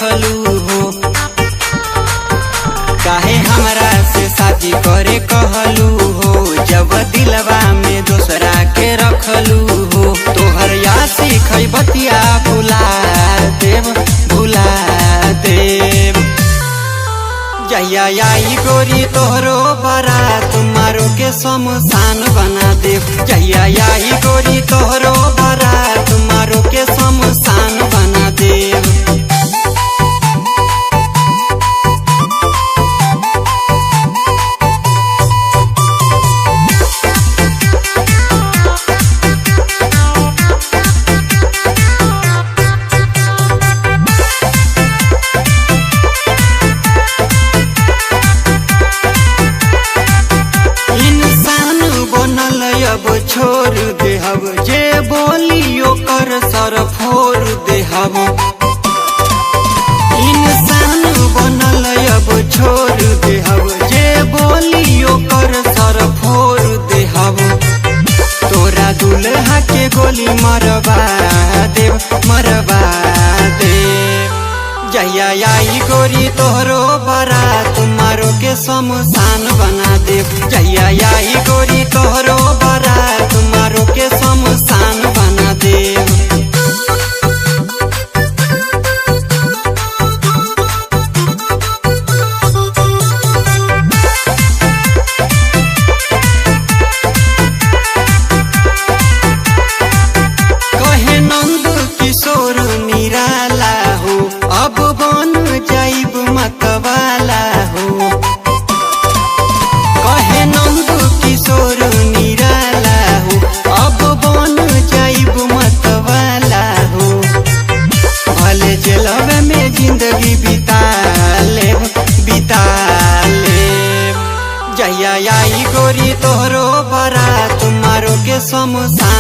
रखलू हो। काहे हमरा से शादी करे कहलू हो, जब दिलवा में दूसरा के रखलू हो। तोहर यासी खई बतिया भुला देव, भुला देव। जहिया आई गोरी तोहरो बारात मारो के शमशान बना देव। जहिया आई गोरी तोहरो बारात मारो के शमशान बना देव। अब छोड़ देहब जे बोलियो कर सर फोड़ देहब। इंसान बनल अब छोड़ देहब जे बोलियो कर सर फोड़ देहब। तोरा दुल्हा के गोली मरवा देव, मरवा देव। जहिया आई गोरी तोहरो बारात मारो के शमशान बना देव। जहिया आई गोरी तोहरो बारात मारो के शमशान बना देव। कहे नंद किशोर निराला हो, अब बन जाइब मतवाला हो। कहे नंद किशोर निराला हो, अब बन जाइब मतवाला हो। भले जेलवे में जिंदगी बिता लेब, बिता लेब। जहिया आई गोरी तोहरो बारात मारो के शमशान